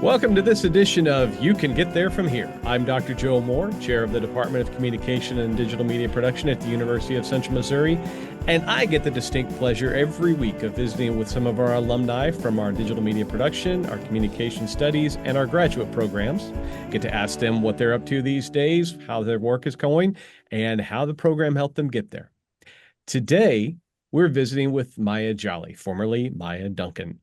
Welcome to this edition of You Can Get There From Here. I'm Dr. Joe Moore, Chair of the Department of Communication and Digital Media Production at the University of Central Missouri, and I get the distinct pleasure every week of visiting with some of our alumni from our digital media production, our communication studies, and our graduate programs. Get to ask them what they're up to these days, how their work is going, and how the program helped them get there. Today, we're visiting with Myah Jolly, formerly Myah Duncan.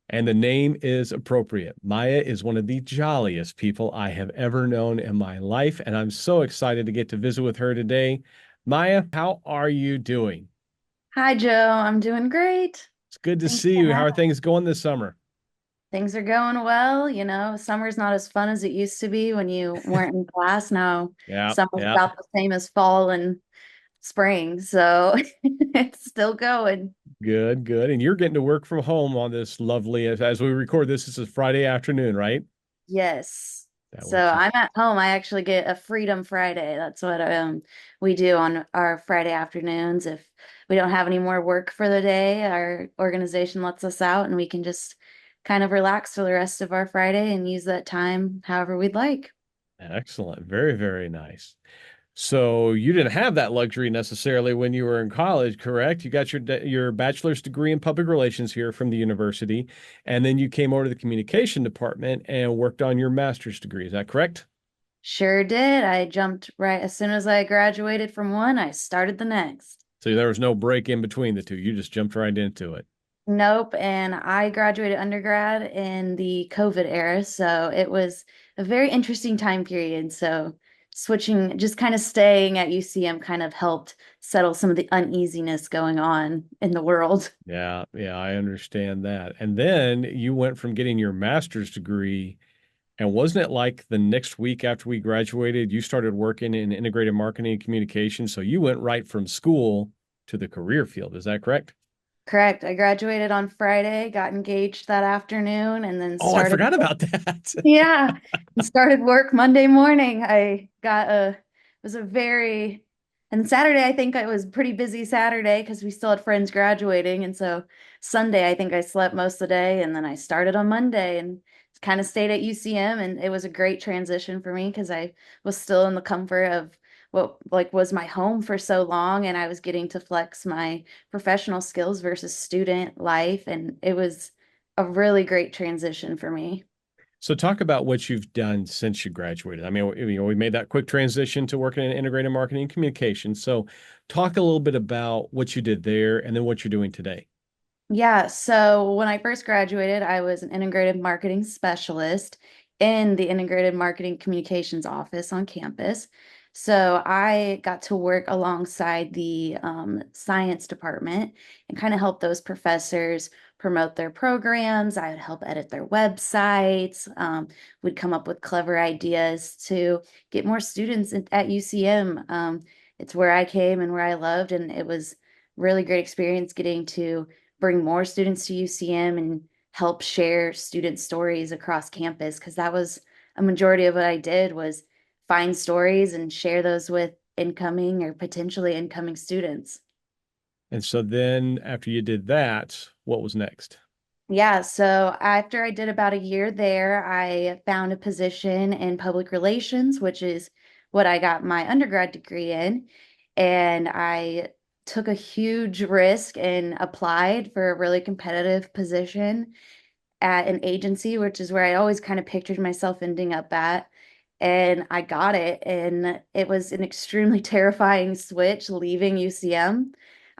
And the name is appropriate. Myah is one of the jolliest people I have ever known in my life, and I'm so excited to get to visit with her today. Myah, how are you doing? Hi, Joe. I'm doing great. It's good to Thanks see for you. How are having. things going this summer? Things are going well. Summer's not as fun as it used to be when you weren't in class. Now, Yeah, summer's yeah. about the same as fall and spring, so it's still going. Good, good. And you're getting to work from home on this lovely, as we record this is a Friday afternoon, right? Yes. That So works. I'm at home. I actually get a Freedom Friday. That's what we do on our Friday afternoons. If we don't have any more work for the day, our organization lets us out and we can just kind of relax for the rest of our Friday and use that time however we'd like. Excellent. Very, very nice. So you didn't have that luxury necessarily when you were in college, correct? You got your bachelor's degree in public relations here from the university, and then you came over to the communication department and worked on your master's degree. Is that correct? Sure did. I jumped right as soon as I graduated from one, I started the next. So there was no break in between the two. You just jumped right into it. Nope. And I graduated undergrad in the COVID era. So it was a very interesting time period. So switching, just kind of staying at UCM kind of helped settle some of the uneasiness going on in the world. Yeah, yeah, I understand that. And then you went from getting your master's degree, and wasn't it like the next week after we graduated, you started working in integrated marketing and communication? So you went right from school to the career field. Is that correct? Correct. I graduated on Friday, got engaged that afternoon, and then Oh, I started. forgot about that. Yeah, and started work Monday morning. It was a very, and Saturday, I think it was pretty busy Saturday because we still had friends graduating. And so Sunday, I think I slept most of the day. And then I started on Monday and kind of stayed at UCM. And it was a great transition for me because I was still in the comfort of what like was my home for so long. And I was getting to flex my professional skills versus student life. And it was a really great transition for me. So talk about what you've done since you graduated. I mean, we made that quick transition to working in integrated marketing and communication. So talk a little bit about what you did there and then what you're doing today. Yeah, so when I first graduated, I was an integrated marketing specialist in the integrated marketing communications office on campus. So I got to work alongside the science department and kind of help those professors promote their programs. I would help edit their websites, would come up with clever ideas to get more students at UCM. It's where I came and where I loved, and it was really great experience getting to bring more students to UCM and help share student stories across campus because that was a majority of what I did was find stories and share those with incoming or potentially incoming students. And so then after you did that, what was next? Yeah, so after I did about a year there, I found a position in public relations, which is what I got my undergrad degree in. And I took a huge risk and applied for a really competitive position at an agency, which is where I always kind of pictured myself ending up at. And I got it. And it was an extremely terrifying switch leaving UCM.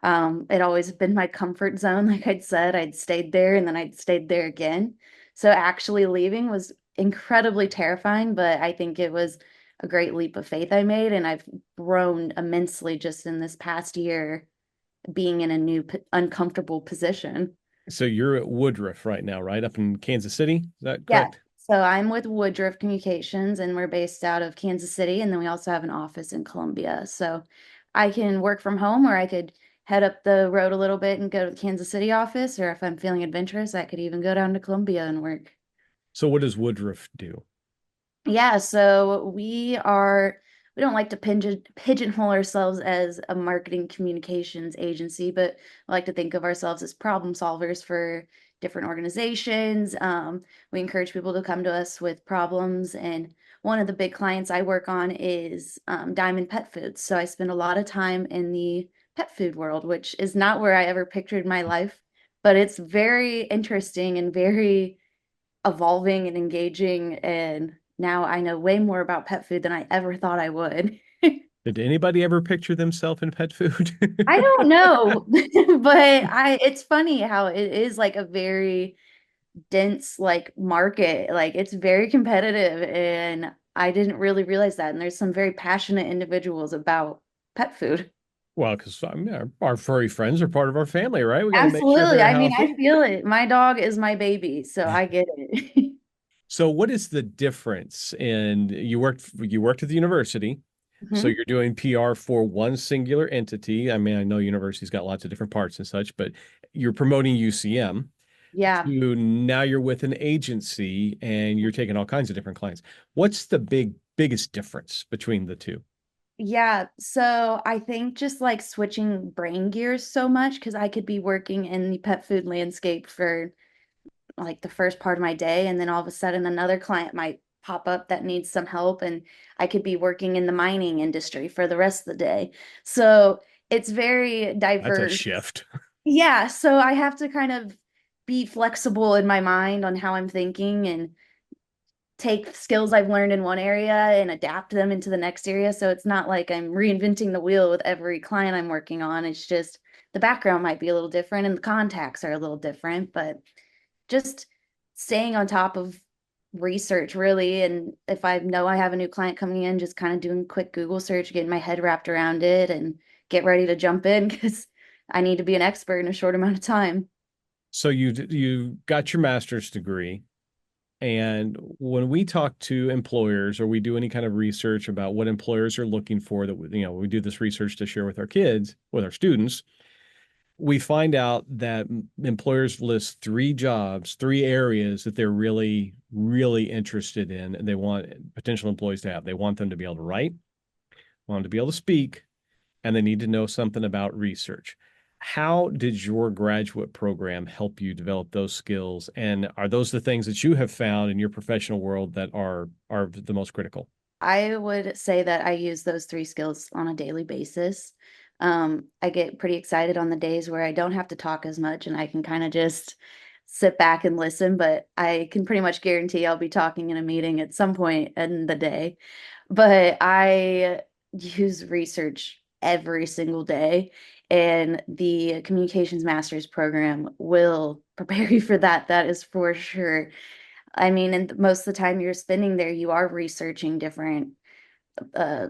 It always been my comfort zone. Like I'd said, I'd stayed there and then I'd stayed there again. So actually leaving was incredibly terrifying, but I think it was a great leap of faith I made. And I've grown immensely just in this past year being in a new uncomfortable position. So you're at Woodruff right now, right? Up in Kansas City. Is that Yeah. correct? So I'm with Woodruff Communications and we're based out of Kansas City and then we also have an office in Columbia. So I can work from home or I could head up the road a little bit and go to the Kansas City office, or if I'm feeling adventurous, I could even go down to Columbia and work. So what does Woodruff do? Yeah, so we don't like to pigeonhole ourselves as a marketing communications agency, but I like to think of ourselves as problem solvers for different organizations. We encourage people to come to us with problems. And one of the big clients I work on is Diamond Pet Foods. So I spend a lot of time in the pet food world, which is not where I ever pictured my life, but it's very interesting and very evolving and engaging. And now I know way more about pet food than I ever thought I would. Did anybody ever picture themselves in pet food? I don't know, but it's funny how it is like a very dense like market. Like it's very competitive and I didn't really realize that. And there's some very passionate individuals about pet food. Well, because I mean, our furry friends are part of our family, right? We got to make sure Absolutely. they're I mean, I healthy. feel it. My dog is my baby, so I get it. So, what is the difference? And you worked at the university, so Mhm. you're doing PR for one singular entity. I mean, I know university's got lots of different parts and such, but you're promoting UCM Yeah. to now you're with an agency and you're taking all kinds of different clients. What's the biggest difference between the two? Yeah, so I think just like switching brain gears so much because I could be working in the pet food landscape for like the first part of my day, and then all of a sudden another client might pop up that needs some help, and I could be working in the mining industry for the rest of the day. So it's very That's a diverse. shift. Yeah, so I have to kind of be flexible in my mind on how I'm thinking and take skills I've learned in one area and adapt them into the next area. So it's not like I'm reinventing the wheel with every client I'm working on. It's just the background might be a little different and the contacts are a little different, but just staying on top of research really. And if I know I have a new client coming in, just kind of doing a quick Google search, getting my head wrapped around it and get ready to jump in because I need to be an expert in a short amount of time. So you got your master's degree. And when we talk to employers or we do any kind of research about what employers are looking for, that we do this research to share with our kids, with our students, we find out that employers list three jobs, three areas that they're really, really interested in, and they want potential employees to have. They want them to be able to write, want them to be able to speak, and they need to know something about research. How did your graduate program help you develop those skills? And are those the things that you have found in your professional world that are the most critical? I would say that I use those three skills on a daily basis. I get pretty excited on the days where I don't have to talk as much and I can kind of just sit back and listen, but I can pretty much guarantee I'll be talking in a meeting at some point in the day. But I use research every single day, and the communications master's program will prepare you for that. That is for sure. I mean, and most of the time you're spending there, you are researching different uh,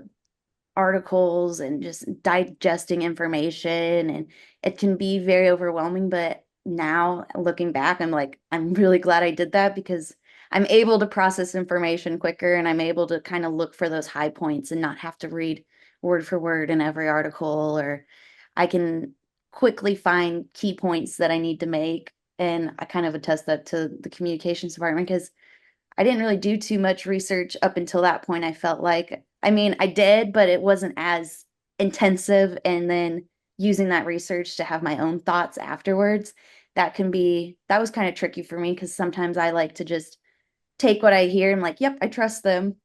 articles and just digesting information. And it can be very overwhelming. But now looking back, I'm like, I'm really glad I did that because I'm able to process information quicker and I'm able to kind of look for those high points and not have to read word for word in every article, or I can quickly find key points that I need to make. And I kind of attest that to the communications department because I didn't really do too much research up until that point. I felt like, I mean, I did, but it wasn't as intensive. And then using that research to have my own thoughts afterwards, that was kind of tricky for me because sometimes I like to just take what I hear and like, yep, I trust them.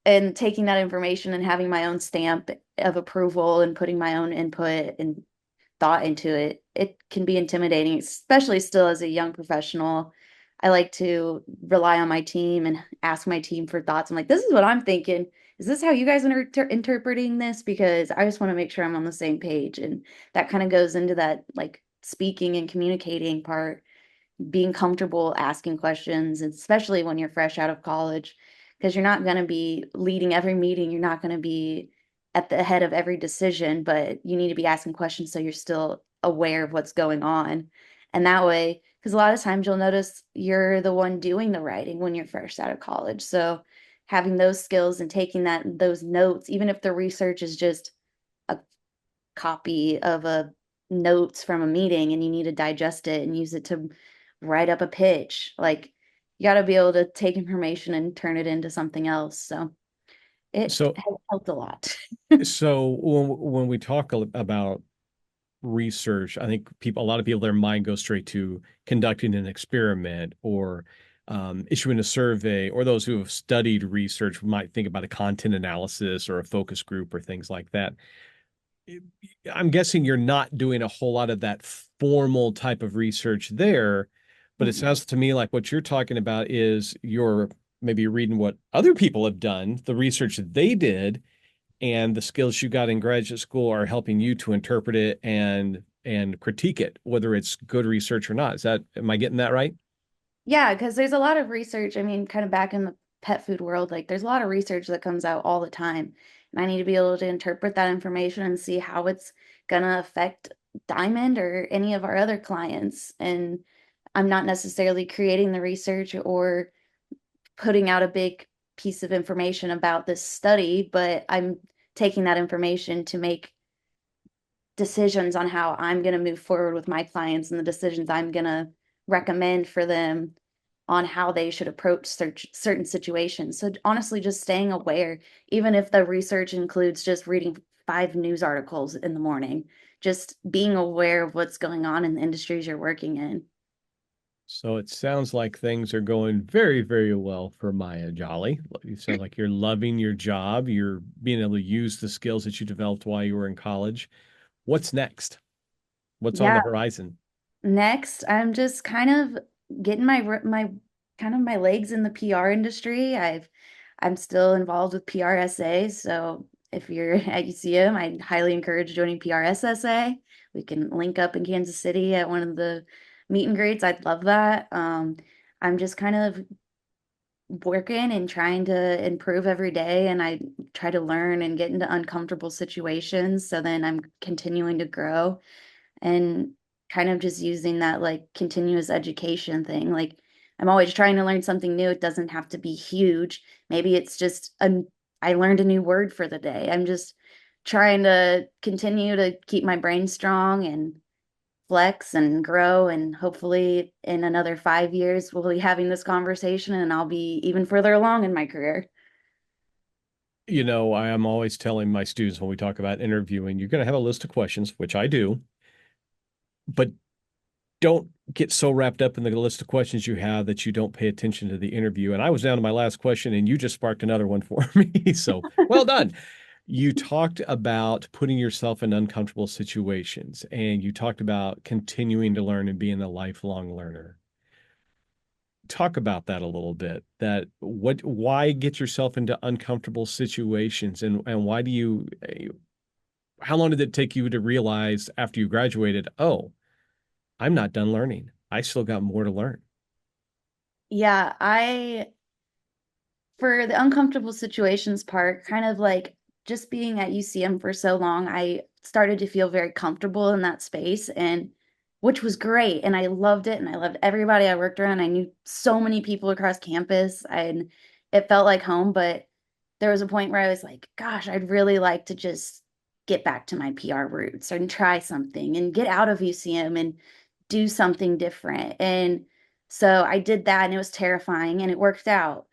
And taking that information and having my own stamp of approval and putting my own input and thought into it, it can be intimidating, especially still as a young professional. I like to rely on my team and ask my team for thoughts. I'm like, this is what I'm thinking. Is this how you guys are interpreting this? Because I just want to make sure I'm on the same page. And that kind of goes into that like speaking and communicating part, being comfortable asking questions, especially when you're fresh out of college, because you're not going to be leading every meeting. You're not going to be at the head of every decision, but you need to be asking questions so you're still aware of what's going on. And that way, because a lot of times you'll notice you're the one doing the writing when you're fresh out of college. So having those skills and taking those notes, even if the research is just a copy of a notes from a meeting and you need to digest it and use it to write up a pitch. Like you got to be able to take information and turn it into something else. So it So has helped a lot. so when we talk about research, I think a lot of people, their mind goes straight to conducting an experiment or issuing a survey, or those who have studied research might think about a content analysis or a focus group or things like that. I'm guessing you're not doing a whole lot of that formal type of research there, but it Mhm. sounds to me like what you're talking about is you're maybe reading what other people have done, the research that they did, and the skills you got in graduate school are helping you to interpret it and critique it, whether it's good research or not. Am I getting that right? Yeah, because there's a lot of research. I mean, kind of back in the pet food world, like there's a lot of research that comes out all the time. And I need to be able to interpret that information and see how it's gonna affect Diamond or any of our other clients. And I'm not necessarily creating the research or putting out a big piece of information about this study, but I'm taking that information to make decisions on how I'm going to move forward with my clients and the decisions I'm going to recommend for them on how they should approach certain situations. So honestly, just staying aware, even if the research includes just reading 5 news articles in the morning, just being aware of what's going on in the industries you're working in. So it sounds like things are going very, very well for Myah Jolly. It sounds like you're loving your job. You're being able to use the skills that you developed while you were in college. What's next? What's on Yeah, the horizon? next, I'm just kind of getting my kind of my legs in the PR industry. I'm still involved with PRSA, so if you're at UCM, I highly encourage joining PRSSA. We can link up in Kansas City at one of the meet and greets. I'd love that. I'm just kind of working and trying to improve every day, and I try to learn and get into uncomfortable situations, so then I'm continuing to grow and kind of just using that like continuous education thing. Like I'm always trying to learn something new. It doesn't have to be huge. Maybe it's just I learned a new word for the day. I'm just trying to continue to keep my brain strong and flex and grow, and hopefully in another 5 years we'll be having this conversation and I'll be even further along in my career. I am always telling my students when we talk about interviewing, you're going to have a list of questions, which I do, but don't get so wrapped up in the list of questions you have that you don't pay attention to the interview. And I was down to my last question, and you just sparked another one for me. So well done. You talked about putting yourself in uncomfortable situations, and you talked about continuing to learn and being a lifelong learner. Talk about that a little bit. Why get yourself into uncomfortable situations, and why how long did it take you to realize after you graduated, oh, I'm not done learning. I still got more to learn. Yeah, I for the uncomfortable situations part, kind of like just being at UCM for so long, I started to feel very comfortable in that space, and which was great. And I loved it. And I loved everybody I worked around. I knew so many people across campus, and it felt like home. But there was a point where I was like, gosh, I'd really like to just get back to my PR roots and try something and get out of UCM and do something different. And so I did that, and it was terrifying, and it worked out.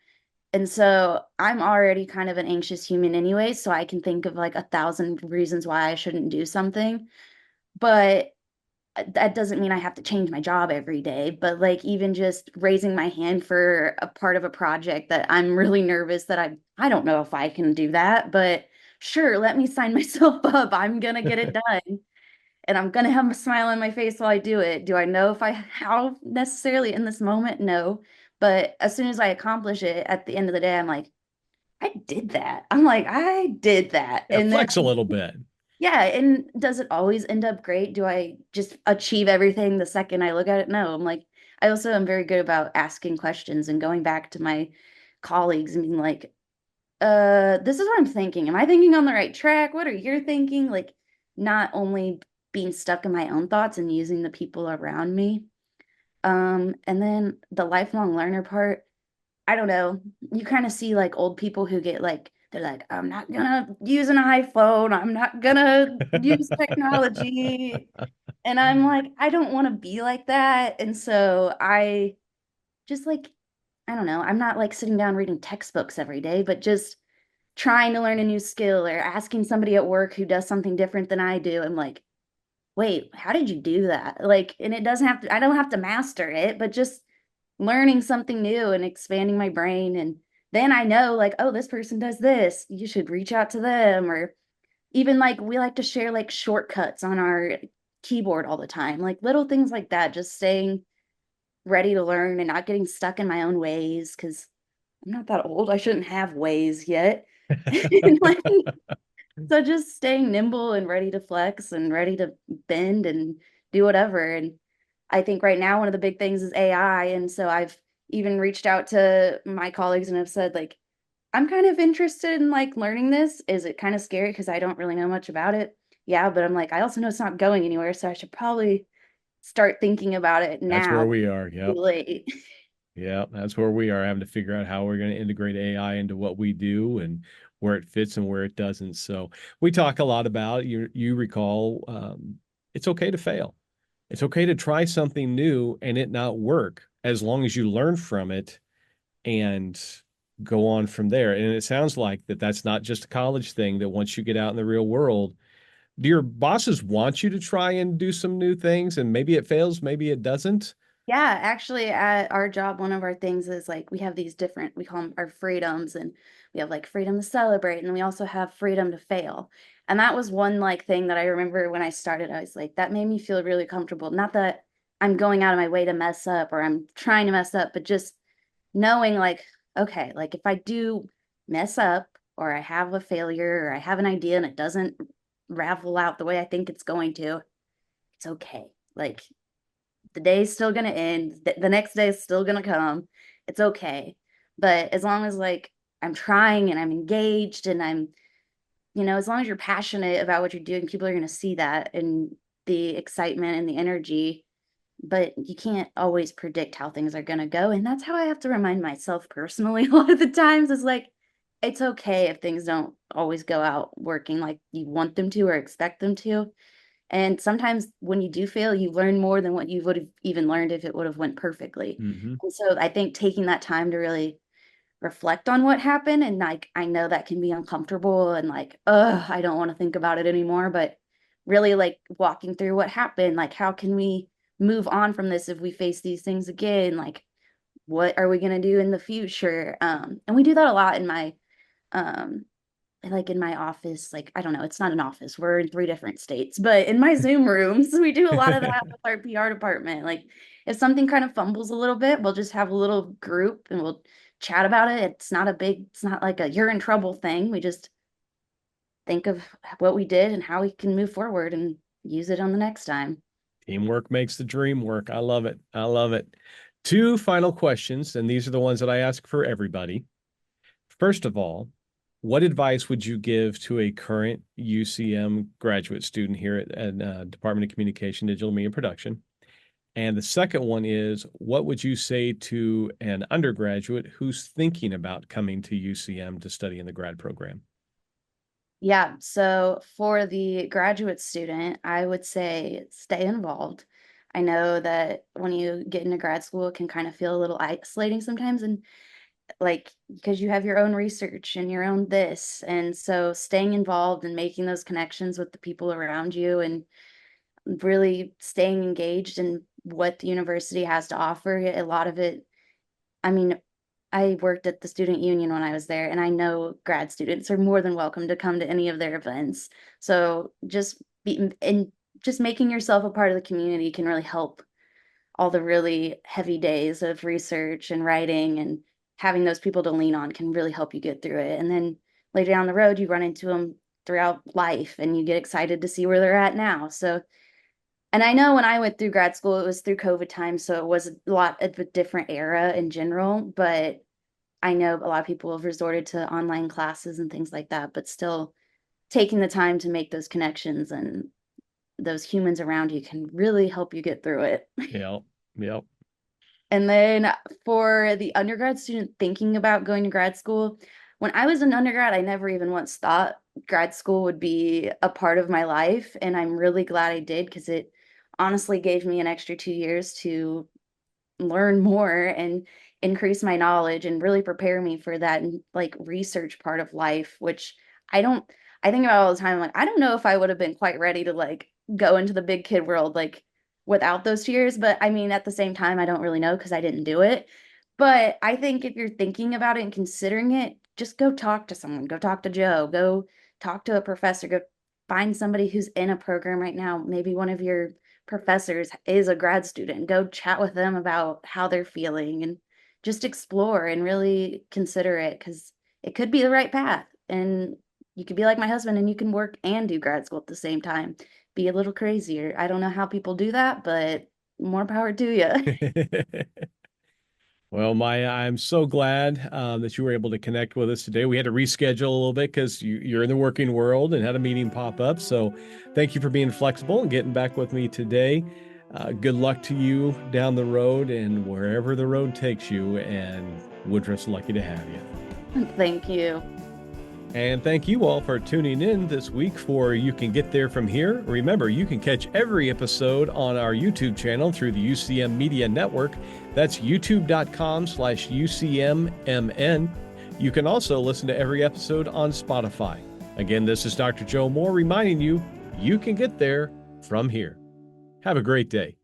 And so I'm already kind of an anxious human anyway, so I can think of like 1,000 reasons why I shouldn't do something. But that doesn't mean I have to change my job every day. But like even just raising my hand for a part of a project that I'm really nervous that I don't know if I can do that, but sure, let me sign myself up. I'm gonna get it done. And I'm gonna have a smile on my face while I do it. Do I know if I how necessarily in this moment? No. But as soon as I accomplish it at the end of the day, I'm like, I did that. I'm like, I did that. Yeah, And then, flex a little bit. yeah, and does it always end up great? Do I just achieve everything the second I look at it? No. I'm like, I also am very good about asking questions and going back to my colleagues and being like, this is what I'm thinking. Am I thinking on the right track? What are you thinking? Like, not only being stuck in my own thoughts and using the people around me. And then the lifelong learner part, I don't know. You kind of see like old people who get like, they're like, I'm not gonna use an iPhone. I'm not gonna use technology. And I'm like, I don't want to be like that. And so I just like, I don't know. I'm not like sitting down reading textbooks every day, but just trying to learn a new skill or asking somebody at work who does something different than I do. I'm like, wait, how did you do that? Like, and it doesn't have to, I don't have to master it, but just learning something new and expanding my brain. And then I know, like, oh, this person does this. You should reach out to them. Or even like, we like to share like shortcuts on our keyboard all the time, like little things like that, just staying ready to learn and not getting stuck in my own ways because I'm not that old. I shouldn't have ways yet. And, like, so just staying nimble and ready to flex and ready to bend and do whatever. And I think right now one of the big things is AI. And so I've even reached out to my colleagues and have said, like, I'm kind of interested in like learning this. Is it kind of scary because I don't really know much about it? Yeah, but I'm like, I also know it's not going anywhere, so I should probably start thinking about it That's where now. we are. Too Yep. late. Yeah, that's where we are having to figure out how we're going to integrate AI into what we do and where it fits and where it doesn't. So we talk a lot about you recall it's okay to fail. It's okay to try something new and it not work as long as you learn from it and go on from there. And it sounds like that's not just a college thing, that once you get out in the real world, do your bosses want you to try and do some new things and maybe it fails, maybe it doesn't? Yeah, actually, at our job, one of our things is like we have these different, we call them our freedoms, and we have like freedom to celebrate, and then we also have freedom to fail. And that was one like thing that I remember when I started, I was like, that made me feel really comfortable. Not that I'm going out of my way to mess up or I'm trying to mess up, but just knowing like, okay, like if I do mess up or I have a failure or I have an idea and it doesn't ravel out the way I think it's going to, it's okay. Like the day's still gonna end. The next day is still gonna come. It's okay. But as long as like I'm trying and I'm engaged and I'm, as long as you're passionate about what you're doing, people are gonna see that and the excitement and the energy. But you can't always predict how things are gonna go. And that's how I have to remind myself personally a lot of the times is like, it's okay if things don't always go out working like you want them to or expect them to. And sometimes when you do fail, you learn more than what you would have even learned if it would have went perfectly. Hmm. And so I think taking that time to really reflect on what happened and like I know that can be uncomfortable and like, I don't want to think about it anymore, but really like walking through what happened, like how can we move on from this if we face these things again? Like what are we going to do in the future? And we do that a lot in my um like in my office, like I don't know, it's not an office. We're in three different states, but in my Zoom rooms, we do a lot of that with our PR department. Like if something kind of fumbles a little bit, we'll just have a little group and we'll chat about it. It's not like a you're in trouble thing. We just think of what we did and how we can move forward and use it on the next time. Teamwork makes the dream work. I love it. I love it. Two final questions, and these are the ones that I ask for everybody. First of all, what advice would you give to a current UCM graduate student here at Department of Communication, Digital Media Production? And the second one is, what would you say to an undergraduate who's thinking about coming to UCM to study in the grad program? Yeah, so for the graduate student, I would say stay involved. I know that when you get into grad school, it can kind of feel a little isolating sometimes, and like because you have your own research and your own this. And so staying involved and making those connections with the people around you and really staying engaged in what the university has to offer. A lot of it, I mean, I worked at the student union when I was there, and I know grad students are more than welcome to come to any of their events. So just making yourself a part of the community can really help all the really heavy days of research and writing and having those people to lean on can really help you get through it. And then later down the road, you run into them throughout life and you get excited to see where they're at now. So, and I know when I went through grad school, it was through COVID time. So it was a lot of a different era in general, but I know a lot of people have resorted to online classes and things like that, but still taking the time to make those connections and those humans around you can really help you get through it. Yep. Yep. And then for the undergrad student thinking about going to grad school, when I was an undergrad, I never even once thought grad school would be a part of my life. And I'm really glad I did because it honestly gave me an extra 2 years to learn more and increase my knowledge and really prepare me for that like research part of life, which I don't, I think about all the time. Like, I don't know if I would have been quite ready to like go into the big kid world like without those tears. But I mean, at the same time, I don't really know because I didn't do it. But I think if you're thinking about it and considering it, just go talk to someone. Go talk to Joe. Go talk to a professor. Go find somebody who's in a program right now. Maybe one of your professors is a grad student. Go chat with them about how they're feeling and just explore and really consider it because it could be the right path. And you could be like my husband and you can work and do grad school at the same time. Be a little crazier. I don't know how people do that, but more power to you. Well, Myah, I'm so glad that you were able to connect with us today. We had to reschedule a little bit because you're in the working world and had a meeting pop up. So thank you for being flexible and getting back with me today. Good luck to you down the road and wherever the road takes you. And Woodruff's lucky to have you. Thank you. And thank you all for tuning in this week for You Can Get There From Here. Remember, you can catch every episode on our YouTube channel through the UCM Media Network. That's youtube.com/UCMMN. You can also listen to every episode on Spotify. Again, this is Dr. Joe Moore reminding you, you can get there from here. Have a great day.